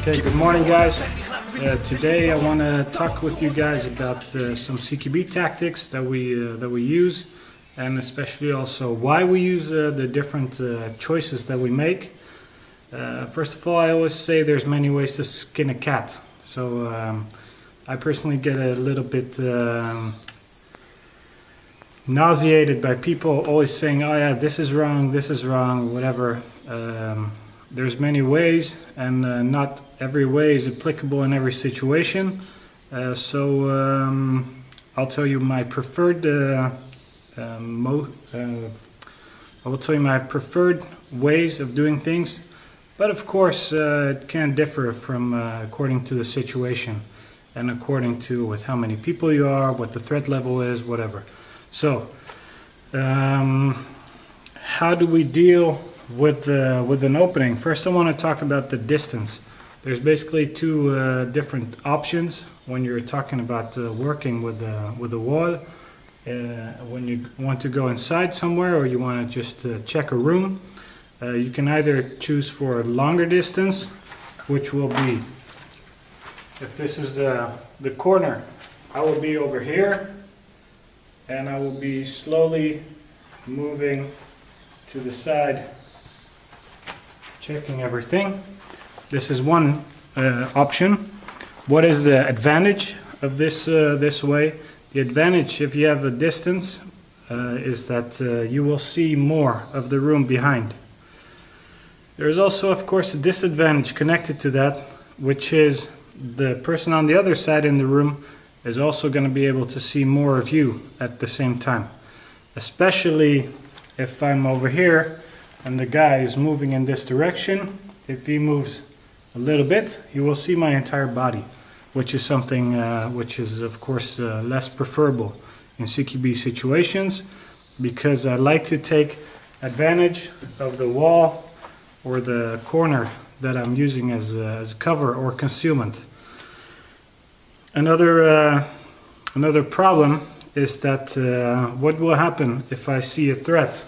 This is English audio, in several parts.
Okay, good morning guys. Today I want to talk with you guys about some CQB tactics that we use, and especially also why we use the different choices that we make. First of all, I always say there's many ways to skin a cat. So I personally get a little bit nauseated by people always saying, oh yeah, this is wrong, whatever. There's many ways, and not every way is applicable in every situation. So I'll tell you my preferred I will tell you my preferred ways of doing things, but of course it can differ from according to the situation and according to with how many people you are, what the threat level is, whatever. So how do we deal with an opening? First I want to talk about the distance. There's basically two different options when you're talking about working with a wall. When you want to go inside somewhere or you want to just check a room, you can either choose for a longer distance, which will be, if this is the corner, I will be over here and I will be slowly moving to the side, checking everything. This is one option. What is the advantage of this way? The advantage, if you have a distance, is that you will see more of the room behind. There is also, of course, a disadvantage connected to that, which is the person on the other side in the room is also going to be able to see more of you at the same time. Especially if I'm over here and the guy is moving in this direction. If he moves a little bit, you will see my entire body, which is something which is of course less preferable in CQB situations, because I like to take advantage of the wall or the corner that I'm using as cover or concealment. Another problem is that what will happen if I see a threat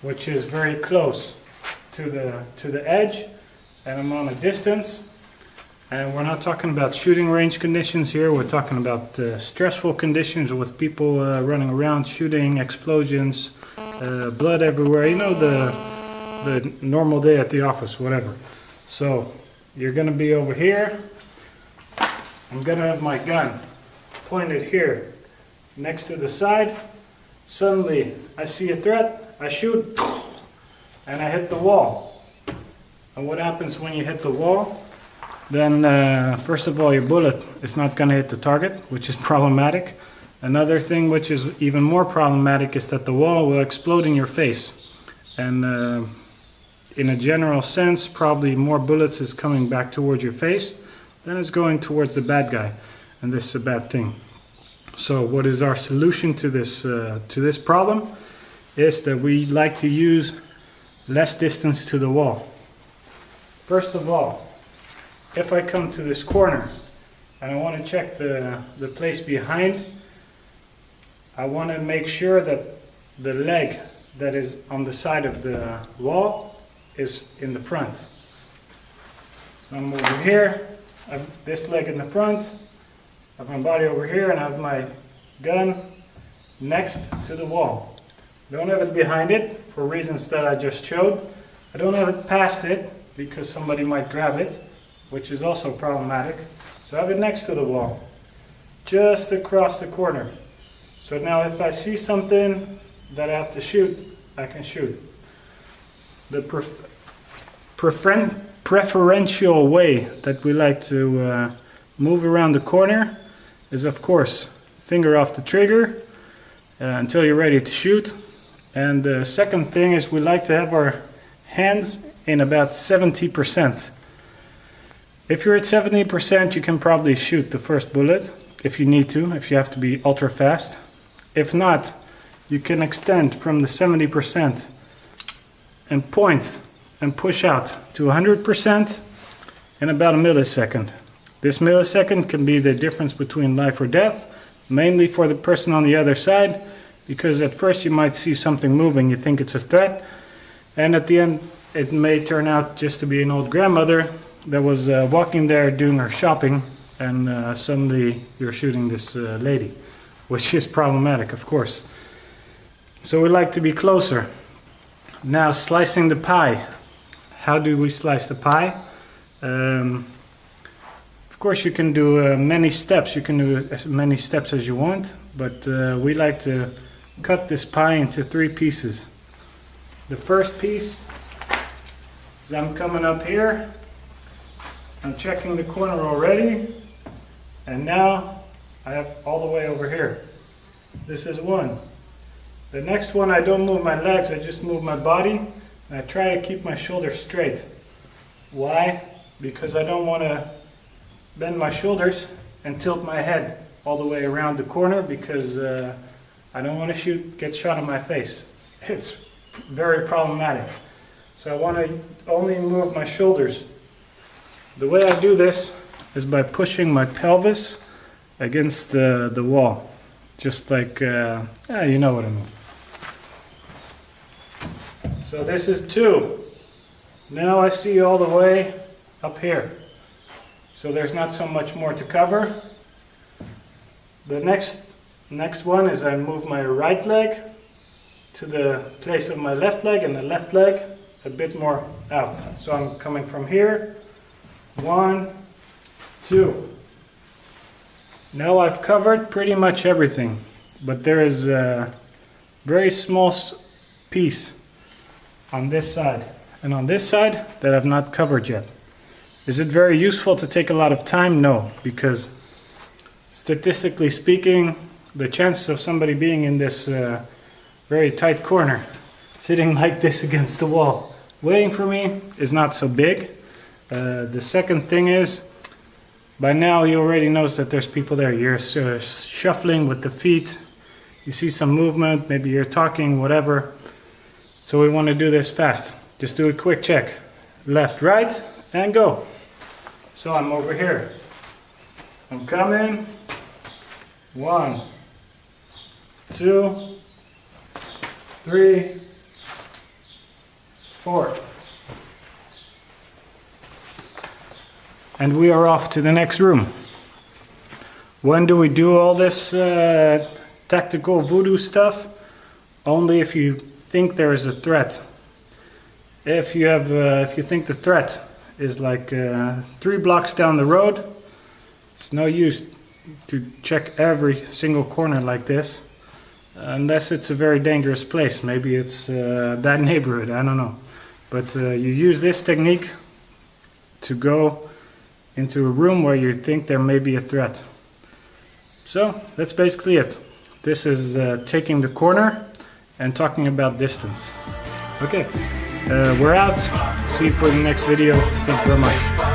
which is very close to the edge and I'm on a distance, and we're not talking about shooting range conditions here, we're talking about stressful conditions with people running around, shooting, explosions, blood everywhere, you know, the normal day at the office, whatever. So you're going to be over here. I'm going to have my gun pointed here next to the side. Suddenly I see a threat, I shoot, and I hit the wall. And what happens when you hit the wall? Then first of all, your bullet is not going to hit the target, which is problematic. Another thing which is even more problematic is that the wall will explode in your face. And in a general sense, probably more bullets is coming back towards your face than is going towards the bad guy. And this is a bad thing. So what is our solution to this problem? Is that we like to use less distance to the wall. First of all, if I come to this corner and I want to check the place behind, I want to make sure that the leg that is on the side of the wall is in the front. I'm over here, I have this leg in the front, I have my body over here, and I have my gun next to the wall. I don't have it behind it for reasons that I just showed. I don't have it past it because somebody might grab it, which is also problematic. So I have it next to the wall, just across the corner. So now if I see something that I have to shoot, I can shoot. The preferential way that we like to move around the corner is, of course, finger off the trigger until you're ready to shoot. And the second thing is we like to have our hands in about 70%. If you're at 70%, you can probably shoot the first bullet if you need to, if you have to be ultra fast. If not, you can extend from the 70% and point and push out to 100% in about a millisecond. This millisecond can be the difference between life or death, mainly for the person on the other side, because at first you might see something moving, you think it's a threat, and at the end it may turn out just to be an old grandmother that was walking there doing her shopping, and suddenly you're shooting this lady, which is problematic, of course. So we like to be closer. Now, slicing the pie. How do we slice the pie? Of course, you can do many steps. You can do as many steps as you want, but we like to cut this pie into 3 pieces. The first piece is I'm coming up here. I'm checking the corner already, and now I have all the way over here. This is one. The next one, I don't move my legs, I just move my body, and I try to keep my shoulders straight. Why? Because I don't want to bend my shoulders and tilt my head all the way around the corner, because I don't want to get shot in my face. It's very problematic. So I want to only move my shoulders. The way I do this is by pushing my pelvis against the wall. Just like, you know what I mean. So this is 2. Now I see all the way up here. So there's not so much more to cover. The next one is I move my right leg to the place of my left leg, and the left leg a bit more out. So I'm coming from here. 1, 2. Now I've covered pretty much everything, but there is a very small piece on this side and on this side that I've not covered yet. Is it very useful to take a lot of time? No, because statistically speaking, the chance of somebody being in this very tight corner, sitting like this against the wall, waiting for me, is not so big. The second thing is, by now he already knows that there's people there. You're shuffling with the feet, you see some movement, maybe you're talking, whatever. So we want to do this fast. Just do a quick check. Left, right, and go. So I'm over here. I'm coming. 1, 2, 3, 4. And we are off to the next room. When do we do all this tactical voodoo stuff? Only if you think there is a threat. If you think the threat is like 3 blocks down the road, it's no use to check every single corner like this, unless it's a very dangerous place. Maybe it's a bad neighborhood, I don't know. But you use this technique to go into a room where you think there may be a threat. So that's basically it. This is taking the corner and talking about distance. Okay, we're out. See you for the next video. Thank you very much.